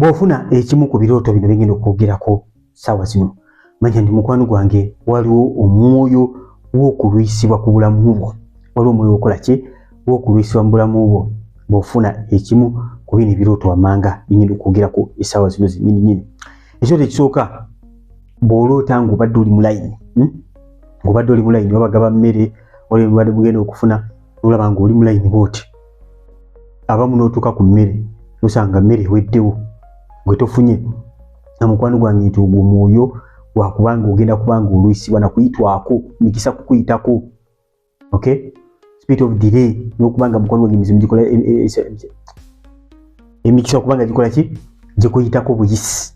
bw'ofuna ekimu ku birooto bino bingenda okwogerako ssaawa zino, manya ndi mukwano gwange waliwo omwoyo w'okulwisibwa ku bulamu bwo, waliwo omwoyo okola ki w'okulwisibwa mu bulamu bwo bw'ofuna ekimu ku bino ebirooto wammanga bingenda okwogerako essaawa zino zinnyini. Ekirooto ekisooka, bw'oloota ng'obadde oli mu layini, ng'obadde oli mu layini babagaba mmere waliwo ebibadde bugenda okufuna olaba ng'oli mu layini bw'oti, abamu n'otuuka ku mmere nosanga mmere eweddewo gwe tofunye. Na mukwano gwange nti ogwo omwoyo wakubanga ogenda kubanga olwisibwa na kuyitwako mikisa kukuyitako. Okay, spirit of delay n'okubanga mukwano gwange emizimu gikola emikisa okubanga gikola ki gikuyitako buyisi.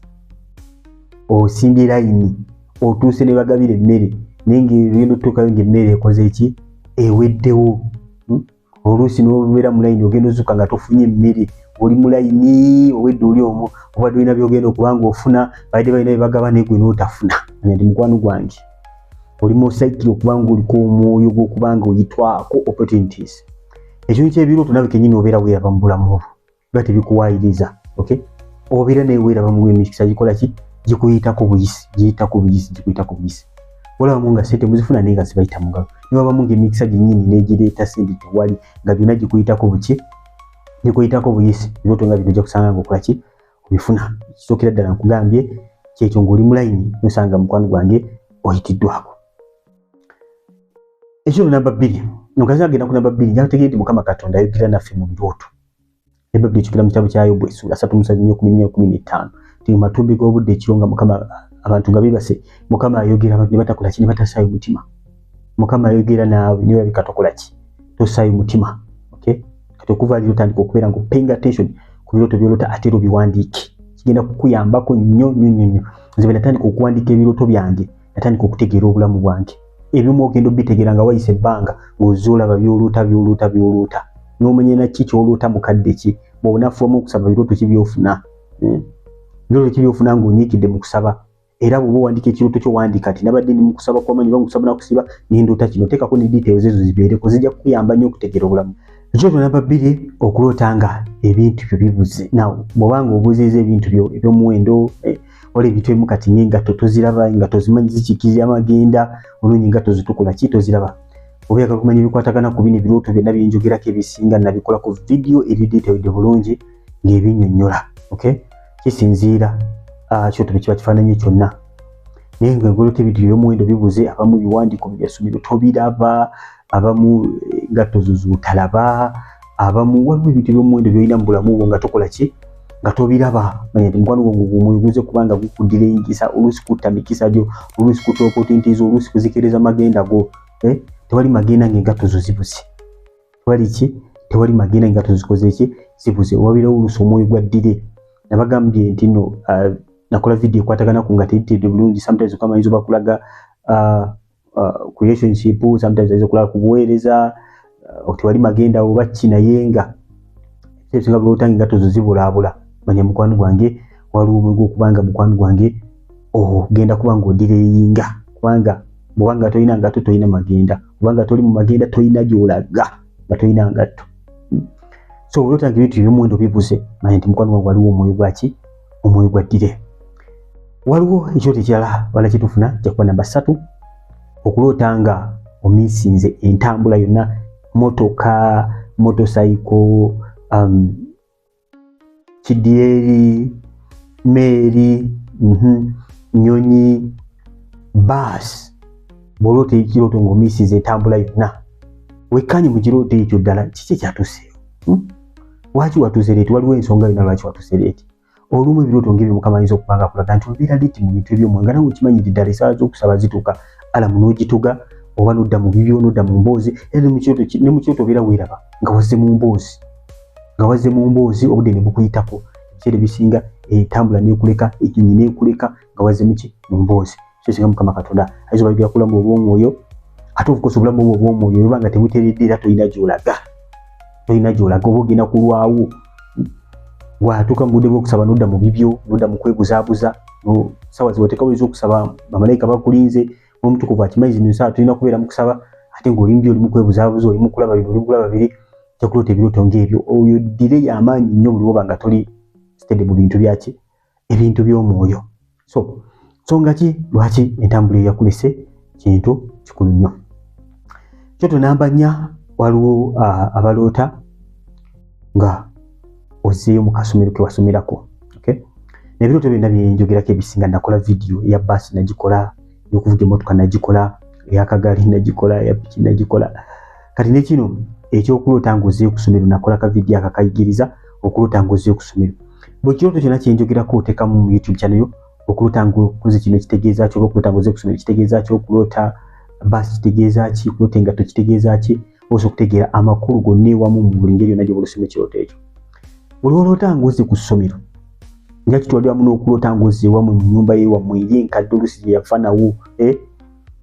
Osimbye layini otuuse ne bagabira emmere naye ng'egenda otuukayo ng'emmere ekoze eki eweddewo. Oluusi n'obeera mu layini ogenda ozuuka nga tofunye emmere, oli mu layini owedde oli omwo, obadde olina byogenda okubanga ofuna badde balina bye bagaba naye gwe n'otafuna. Manya ndi mukwano gwange oli mu cycle okubanga oliko omwoyo gw'okubanga oyitwako opportunities. Ekintu ky'ebirooto nabwe kennyini obeera weeraba mu bulamu bwo biba tebikuwaayiriza. Okay, obeera naye weeraba mu emikisa gikola ki gikuyitako buyisi, gikuyitako buyisi. Olabamu nga ssente muzifuna naye nga zibayita mu ngalo, ne wabamu ng'emikisa gyennyini n'egireeta ssente tewali nga byonna gikuyitako buki gikuyitako buyisi. Ebirooto nga bino ojja kusanga ng'okola ki obifuna. Kisookera ddala nkugambye kyekyo ng'oli mu layini nosanga mukwano gwange oyitiddwako. Ekirooto namba 2, nokazina agenda ku namba 2, nja kutegeera nti Mukama Katonda ayogera naffe mu birooto. Ebibadde ekigera mu kitabo kya Yobu essula 3:14-15 ti mu matumbi g'obudde ekiro nga Mukama abantu nga beebase, Mukama ayogera abantu ne batakola ki ne batasaayo mutima. Mukama ayogera naawe naye olabika tokola ki tosaayo mutima. Okay, kati okuva lero otandika okubeera nga paying attention ku birooto by'olota ate era obiwandiike. Kigenda kukuyambako nnyo. Nze bwe natandika okuwandiika ebirooto byange natandika okutegeera obulamu bwange. Ebimu ogenda obitegeera nga wayise ebbanga ng'ozoolaba by'oloota n'omanya na ki ky'oloota mukadde ki bw'onafuwamu okusaba birooto ki by'ofuna. Birooto ki by'ofuna ng'onyiikidde mu kusaba. Era bw'oba owandiika ekirooto kyo wandiika ati nabadde ndi mu kusaba kw'amaanyi oba nkusaba na kusiba n'endoota kino, teekako ne details ezo zibeereko, zijja kukuyamba nnyo okutegeera obulamu. Ekirooto namba 2, okuloota nga ebintu byo bibuze. Naw bw'obanga obuzeeza ebintu eby'omuwendo waliwo ebintu ebimu kati ng'engatto toziraba, engatto zimanyi zikiikirira amagenda, olungi engatto zitukola ki toziraba. Oba oyagala okumanya ebikwatagana ku bino ebirooto byonna bye njogerako ebisinga nabikola ku video eri detailed bulungi ng'ebinnyonnyola. Okay, kisinziira kirooto bwe kiba kifaananye kyonna. Naye ng'oloota ebintu eby'omuwendo bibuze, abamu biwandiiko by'essomero tobiraba, abamu engatto zo z'otalaba, abamu waliwo ebintu eby'omuwendo by'olina mu bulamu bwo nga tokola ki nga tobiraba. Manya nti mukwano gwange omwoyo guze kubanga gukuddira enkisa, oluusi kutta mikisa gyo, oluusi kutta opportunities, oluusi kuzikiriza magenda go. Tewali magenda ng'engatto zo zibuze. Tewali magenda ng'engatto zo zikoze ki zibuze. Wabirawo oluusi omwoyo gwaddire. Nabagambye nti nno nakola video ekwatagana ku ngatto eyitidde bulungi. Sometimes okamanyiza oba kulaga ku relationship, sometimes ayinza okulaga ku buweereza, tewali magenda oba ki, naye nga ekisinga bulota ng'engatto zo zibulaabula. Manya mukwano gwange waliwo omwoyo gw'okubanga mukwano gwange ogenda kuba ng'odireyinga, kubanga bw'obanga tolina ngatto tolina magenda, obanga toli mu magenda tolina gy'olaga nga tolina ngatto. So olota ng'ebintu eby'omuwendo bibuze, manya nti mukwano gwange waliwo omwoyo gwaki omwoyo gwaddire. Waliwo ekirooto ekirala wala kitufuna kyakuba namba 3, okuloota nga omiisinze entambula yonna, motoka, motorcycle, kidyeri, meeri, nnyonyi, baasi. Bw'oloota ekirooto ng'omiisinze entambula yonna, wekkaanye mu kirooto ekyo ddala kiki ekyatuuseewo? Lwaki watuuse leeti? Waliwo ensonga yonna lwaki watuuse leeti. Olumu ebirooto ng'ebyo Mukama ayinza okubanga akulaga nti obeera leeti mu bintu eby'omwoyo nga nawe okimanyidde ddala essaawa z'okusaba zituuka, alamu n'ogituga oba n'odda mu bibyo n'odda mu mboozi. Era ne mu kirooto obeera weeraba nga wazze mu mboozi, obudde ne bukuyitako. Ebiseera ebisinga entambula n'ekuleka, ennyonyi n'ekuleka nga wazze mu mboozi. Singa Mukama Katonda ayinza obalabira ku bulamu obw'omwoyo, ate obukosa obulamu obwo obw'omwoyo oba nga tebuteeredde era tolina gy'olaga. Oba ogenda kulwawo bw'atuuka mu budde bw'okusaba n'odda mu bibyo, n'odda mu kwebuzaabuza. Ssaawa ziwateekawo ez'okusaba, bamalayika bakulinze, Omutukuvu akimanyi zino ensaawa tulina kubeera mu kusaba, ate ng'oli mu byo oli mu kwebuzaabuza, oli mu kulaba bino, oli mu kulaba biri, ojja kuloota ebirooto ng'ebyo. Oyo ddire y'amaanyi nnyo buli lw'oba nga toli steady mu bintu byaki ebintu by'omwoyo. So ki lwaki entambula yakulese kintu kikulu nnyo. Kyoto namba 4 waliwo abaloota nga ozzeeyo mu kasomero ke wasomerako. Okay, nebirooto byonna byenjogerako ebisinga nakola video ya basi nagikola, y'okuvuga emmotoka nagikola, ey'akagaali nagikola, ya piki nagikola. Kati ne kino ekyokuloota ng'ozzeeyo ku ssomero nakola ka video akakayigiriza okuloota ng'ozzeeyo ku ssomero. Bwe kirooto kyonna kyenjogerako oteekamu mu YouTube channel yo, okuloota ng'okoze kino kitegeeza ki, okuloota ng'ozzeeyo ku ssomero kitegeeza ki, okuloota basi kitegeeza ki, okuloota engatto kitegeeza ki, oso okutegeera amakulu gonna ewamu mu buli ngeri yonna gy'oba osoma ekirooto ekyo. Buli oloota ng'ozze ku ssomero nga kitwalira wamu n'okuloota ng'ozze ewamu mu nnyumba y'ewammwe eri enkadde oluusi gye yafa nawo,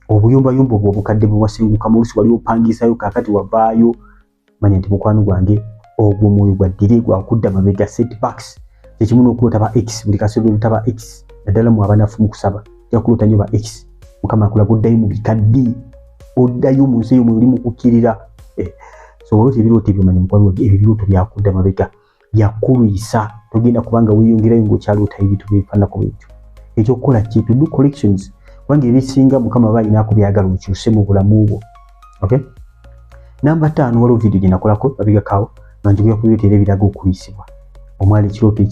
obuyumbayumba obwo obukadde bwe wasengukamu oluusi wali opangisayo kaakati wavaayo, manya nti mukwano gwange ogwo omwoyo gwa ddire gwakudda mabega setbacks. Kyekimu n'okuloota ba X, buli kaseera oloota ba X, naddala mu abanafu mu kusaba ojja kuloota nnyo ba X. Mukama akulaga oddayo mu bikadde, oddayo mu nsi eyo mwe oli mu kukkirira. So oloota ebirooto ebyo manya mukwano gwange ebyo ebirooto byakudda mabega, byakulwisa, togenda kubanga weeyongerayo ng'okyaloota ebintu bifaanako bw'ekyo. Ekyokukola ki? To do collections, kubanga ebisinga Mukama aba alinaako byagala okyuse mu bulamu bwo. Okay, namba 5 waliwo video gye nakolako babigakaawo nga njogera ku birooto era ebiraga okuyisibwa. Omwali ekirooto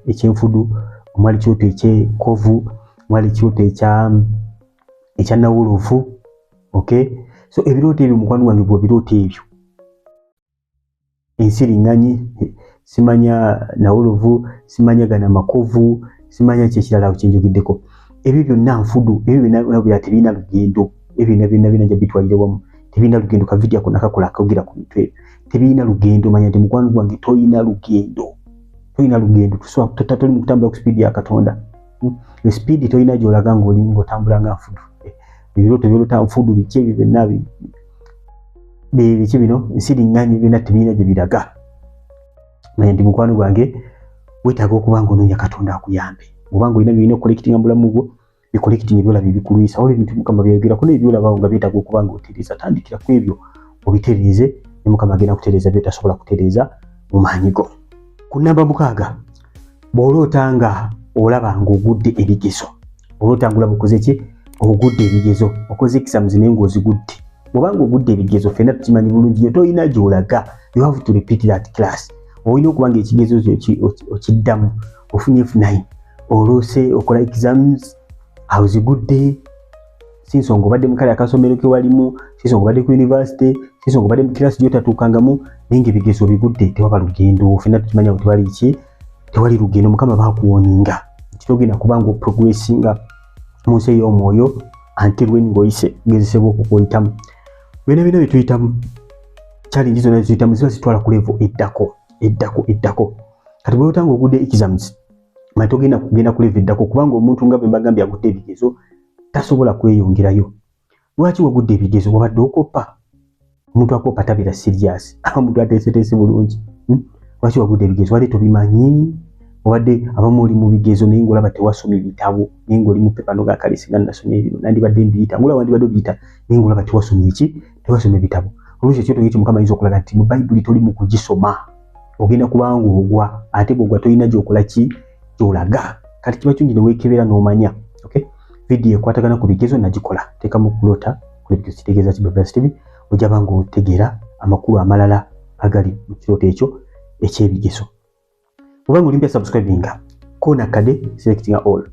ekyenfudu, omwali ekirooto ekyekovu, omwali ekirooto ekya nawolovu. Okay, so ebirooto ebyo mukwano gwange bw'ebirooto ebyo ensiriŋŋanyi, simanya nawolovu, simanya gana makovu, simanya kyekirala kyenjogeddeko. Ebyo byonna nfudu, ebyo byonna bya tebirina lugendo, ebyo byonna nja bitwalire wamu, tebirina lugendo. Ka video ako nakakola akogera ku mitwe ebyo, tebirina lugendo. Manya nti mukwano gwange toyina lugendo, toyina lugendo, toli mu kutambula ku speed ya Katonda. Speed toyina gy'olaga ng'olinga otambula nga nfudu. Ebirooto by'oloota nfudu biki ebyo byonna biki bino ensiriŋŋanyi byonna tebirina gye biraga. Manya nti mukwano gwange weetaaga okuba ng'onoonya Katonda akuyambe. Bw'obanga olina byolina okukolekitinga mu bulamu bwo, bikolekitinga ebyolaba ebikulwisa. Waliwo ebintu Mukama byeyogerako n'ebyolabawo nga byetaaga okuba ng'otereeza. Tandikira ku ebyo obitereeze, ne Mukama agenda kutereeza by'otasobola kutereeza mu maanyi go. Ku namba 6 bw'oloota nga olaba ng'ogudde ebigezo, oloota ng'olaba okoze ki? Ogudde ebigezo, okoze exams naye ng'ozigudde. Bw'obanga ogudde ebigezo, ffenna tukimanyi bulungi nnyo, toyina gy'olaga. You have to repeat that class. Olina okuba ng'ekigezo okiddamu, ofunye F9, oloose okola exams, ozigudde. Si nsonga obadde mu kale akasomero ke walimu, si nsonga obadde ku university, si nsonga obadde mu class gy'otatuukangamu, naye ng'ebigezo bigudde, tewaba lugendo. Ffenna tukimanya nti tewali ki? Tewali lugendo. Mukama baakuwoninga nti togenda kuba ng'oprogressinga mu nsi ey'omwoyo until when ng'oyise gezesebwa okukuyitamu. Byonna byonna bye tuyitamu, challenge zonna tuyitamu ziba zitwala ku level eddako. Kati bw'oloota ng'ogudde exams, manya togenda kugenda ku level eddako, kubanga omuntu nga bwe mbagambye agudde ebigezo tasobola kweyongerayo. Lwaki wagudde ebigezo? Wabadde okoppa. Omuntu akoppa tabeera serious, omuntu ateeseteese bulungi. Lwaki wagudde ebigezo? Wali tobimanyi? Obadde abamu oli mu bigezo naye ng'olaba tewasomye bitabo, naye ng'oli mu pepa noga kalisi nga nasomye ebyo, nandibadde mbiyita, ng'olaba wandibadde obiyita naye ng'olaba tewasomye ki? Tewasomye bitabo. Oluusi ekyoto ekyo Mukama ayinza okulaga nti mu Bayibuli toli mu kugisoma, ogenda kuba ng'ogwa, ate bw'ogwa tolina gy'okola ki? Gy'olaga. Kati kiba kirungi ne weekebera n'omanya. Okay, video ekwatagana ku bigezo nagikola, teekamu kuloota ku bigezo kitegeeza ki Babirasi TV, ojja ba ng'otegeera amakulu amalala agali mu kirooto ekyo eky'ebigezo. Obanga olimpya subscribinga kona kade selectinga all,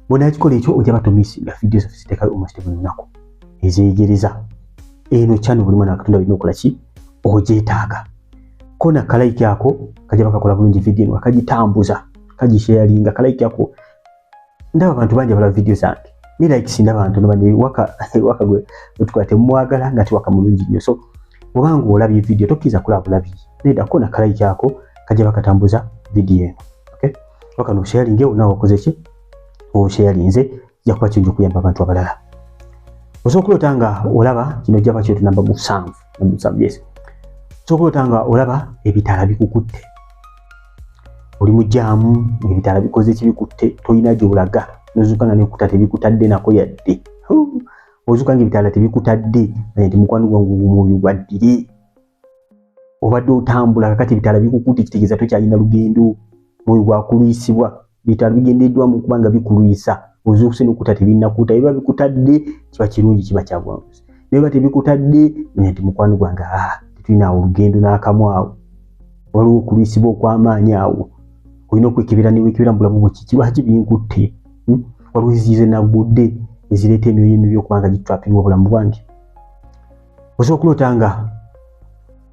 bona ekikola ekyo ojja batomisinga video zaffe ziteekayo almost buli lunaku ezeegereza. Eno channel buli mwana Katonda alina okola ki? Ogyetaaga. Kona kalike ako kajja bakakola bulungi video eno akagitambuza, kagisharinga. Kalike ako ndaba abantu bangi abalaba video zange, ne likes ndaba abantu nabane waka gwe otukola temwagala nga tiwaka mulungi nnyo. So obanga olabye video tokkiza kula bulabi, neda kona kalike ako kajja bakatambuza video eno. Okay, waka no sharing ewo nawo okoze ki? Osharinze ja kuba kintu kuyamba abantu abalala. Osokuloota nga olaba kino jjaba kyo namba 7. Yes, osokuloota nga olaba ebitaala bikukutte, oli mu jaamu, ebitaala bikoze kibikutte, toyina gy'olaga, nozuuka nga n'ekuta tebikutadde nako yadde. Ozuuka nga ebitaala tebikutadde, naye nti mukwano gwange omwoyo gwaddire. Obadde otambula kakati ebitaala bikukutte, kitegeeza tokyalina lugendo. moyo gwakuliisibwa bitalo bigendeddwa mu kubanga bikulwisa ozuukuse n'okuta tebinnakuta biba bikutadde kiba kirungi kiba kyabwanguzi naye bate bikutadde manya nti mukwano gwange tetulina awo olugendo n'akamu awo waliwo okulwisibwa okw'amaanyi awo olina okwekebera neweekebera mu bulamu bwo kiki lwaki binkutte waliwo eziize nagudde ezireeta emyoyo emibi okubanga gitwapinga obulamu bwange osobola okuloota nga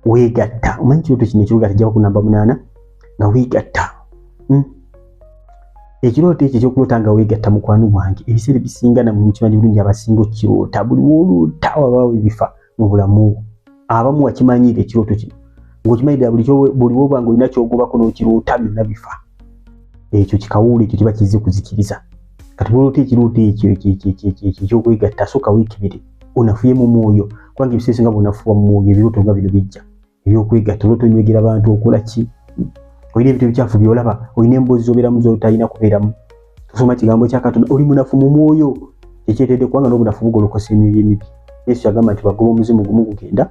weegatta omanyi kirooto kino ekirogatta jjaba ku namba 8 nga weegatta ekirooto ekyo ekyokuloota nga weegatta mukwano gwange ebiseera ebisinga namwe mukimanyi bulungi abasinga okiroota buli wooloota wabaawo ebifa mu bulamu abamu wakimanyire ekirooto kino ng'okimanyire buli wobanga olina kyogobako n'okiroota byonna bifa ekyo kikawuula ekyo kiba kizze kuzikiriza kati bwoloota ekirooto ekyo ekyokwegatta asooka weekebere onafuye mu mwoyo kubanga ebiseera nga bwonafuwa mu mwoyo ebirooto nga bino bijja ebyokwegatta olooto onywegera abantu okola ki olina ebintu ebikyafu byolaba olina emboozi zobeeramu zotalina kubeeramu tosoma kigambo kya Katonda oli munafu mu mwoyo ekyetedde kubanga n'obunafu bugolokosa emyoyo emibi Yesu yagamba nti bagoba omuzimu gumu gugenda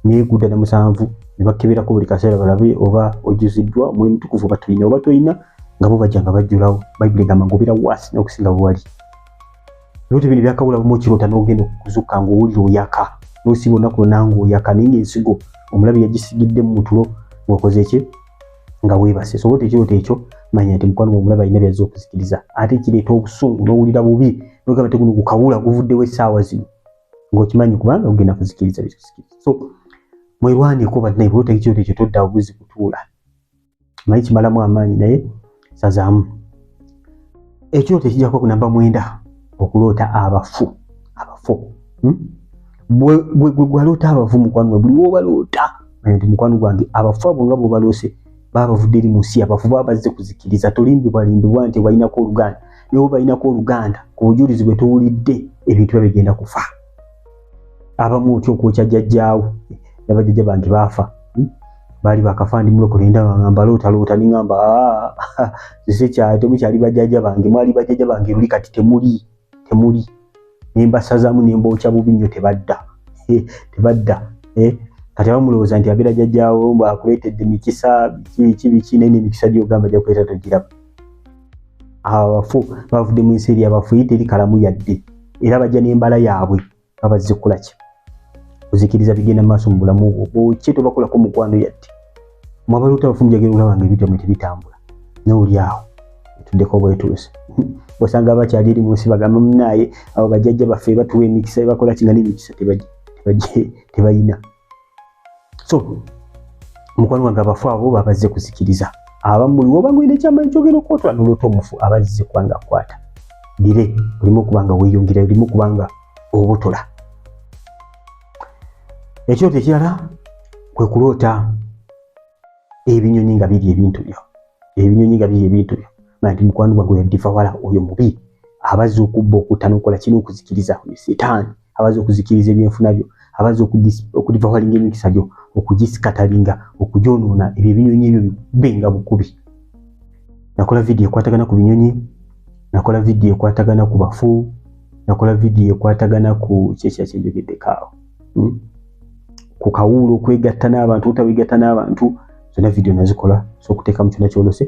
neegudda na 7 ne bakeberako buli kaseera balabe oba ojuziddwa omwoyo mutukuvu oba tolina oba tolina nga bo bajja nga bajjulawo bayibuli egamba ng'obeera waasi n'okusinga bwe wali ebirooto bino byakawula bumu okiroota n'ogenda okuzuuka ng'owulira oyaka n'osiba olunaku lwonna ng'oyaka naye ng'ensigo omulabi yagisigidde mu mutulo ng'okoze ki nga weebase so wote ekirooto ekyo manya nti mukwano omulabi alina byazze okuzikiriza ate kireeta obusungu n'owulira bubi n'ogamba nti guno gukawula guvuddewo essaawa zino ng'okimanyi kubanga ogenda kuzikiriza bikuzikiriza so mwerwaneko bannaye bulooto ekirooto ekyo todda buzi kutuula manyi kimalamu amaanyi naye sazaamu ekirooto ekijja kuba ku namba 9 okuloota abafu bwe gwaloota abafu mukwano gwe buli wobaloota manya nti mukwano gwange abafu abo nga bwobaloose baba bavudde eri mu nsi abafu baba bazze kuzikiriza tolimbibwalimbibwa nti balinako oluganda naye balinako oluganda ku bujulizi bwe tuwulidde ebintu biba bigenda kufa abamu otyo okwokya jjajjaawo n'abajjajja bange baafa baali bakafa ndi mulokole ndaba ngamba loota ningamba zise kyate mukyali bajjajja bange mwali bajjajja bange luli kati temuli nembasazaamu nembookya bubi nnyo tebadda kati abamulowooza nti abeera jjajjaawo mbaakuleetedde mikisa biki naye n'emikisa gy'ogamba gya kuleeta togiraba abafu bavudde mu nsi eri abafu teri kalamu yadde era bajja n'embala yaabwe babazze kukola ki kuzikiriza bigenda maaso mu bulamu bwo bwokye tobakolako mukwano yadde mwabaloota abafu mujagera olabanga ebintu byammwe tebitambula n'oli awo etuddeko bwetuuse osanga bakyali eri mu nsi bagamba munaaye abo bajjajja baffe batuwa emikisa bakola kinga n'emikisa tebayina so mukwano wange abafu abo babazze kuzikiriza abamu buli wobanga olina ekyamaanyi kyogenda okwotula n'oloota omufu abazze kubanga akwata dire olimu okubanga weeyongera olimu okubanga obutola ekirooto ekirala kwe kuloota ebinyonyi nga biri ebintu byo manti mukwano gwange yaddiva wala oyo mubi abazze okubba okutta n'okola kino okuzikiriza setaani abazze okuzikiriza ebyenfuna byo abazze okudiva walinga emikisa gyo okugisikatalinga okugyonoona ebyo ebinyonyi ebyo bikubbenga bukubi nakola vidiyo ekwatagana ku binyonyi nakola vidiyo ekwatagana ku bafu nakola vidiyo ekwatagana ku kyekyakyejogedekaawo ku kawuulo okwegatta n'abantu otawegatta n'abantu zonna vidiyo nazikola sokuteekamu kyonna kyolose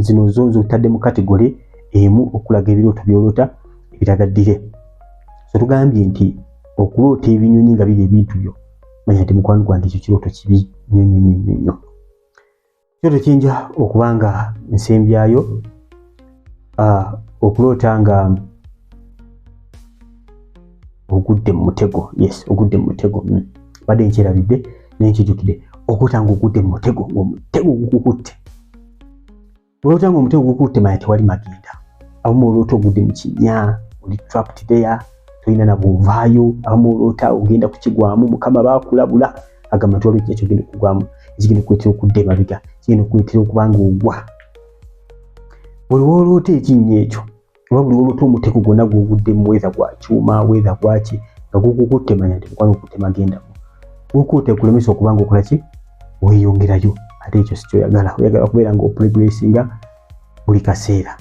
zino zonzo otadde mu kategole emu okulaga ebirooto byoloota ebiragaddire so tugambye nti okuloota ebinyonyi nga biri ebintu byo manya nti mukwano gwange ekyo kirooto kibi nnyo kirooto kiyinja okubanga nsembyayo okuloota nga ogudde mu mutego ogudde mu mutego badde nkyerabidde nenkijjukidde okuloota nga ogudde mu mutego ng'omutego gukukutte oloota nga omutego gukukutte manya tewali magenda abamu oloota ogudde mu kinnya oli trapped there tolina na bwovaayo abamu oloota ogenda kukigwamu mukama baakulabula agamba nti waliwo kyogenda okugwamu ekigenda okukuleetera okudda emabega kigenda okukuleetera okubanga ogwa buli wooloota ekinnya ekyo oba buli wooloota omutego gwonna gw'oguddemu weeza gwa kyuma weeza gwaki nga gukukutte manya nti mukwano gukutte magenda gukukutte kulemesa okubanga okola ki weeyongerayo ate ekyo si kyoyagala oyagala kubeera nga oprogressinga buli kaseera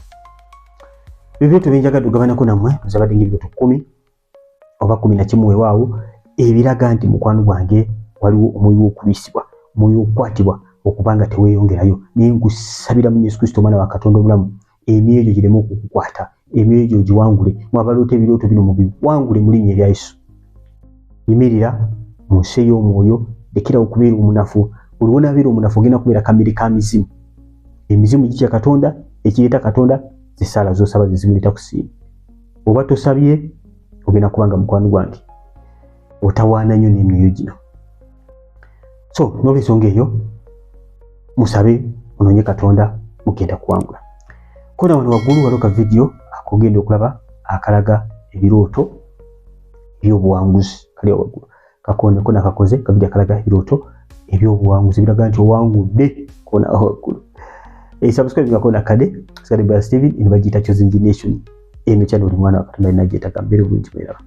ebirooto byenjagadde ogabanako nammwe nzabadde ng'ebirooto 10 oba 11 weewaawo ebiraga nti mukwano gwange waliwo omwoyo w'okulwisibwa omwoyo w'okukwatibwa okubanga teweyongerayo naye ngusabira mu Yesu Kristo omwana wa Katonda omulamu emyoyo gyo gireme okukukwata emyoyo gyo giwangule mwabaloota ebirooto bino mu biwangule mu linnya erya Yesu yimirira mu nsi ey'omwoyo lekera okubeera omunafu buli wonaabeera omunafu ogenda kubeera kamere ka mizimu emizimu gitya Katonda ekireeta Katonda zisaala z'osaba zizimuleeta kusiima oba tosabye ogenda kubanga mukwano gwange otawaana nnyo n'emyoyo gino so n'olwensonga eyo musabe munoonye Katonda mugenda kuwangula kona wano waggulu waliwo ka video akogenda okulaba akalaga ebirooto ebyobuwanguzi kali waggulu kakondeko nakakoze kavideo akalaga ebirooto ebyobuwanguzi biraga nti owangudde kona waggulu subscribe ngakona kade Skadi Steven in bagita Chosen Nation eno channel mwana wa Katonda inagyetaga mbere bulungi mwera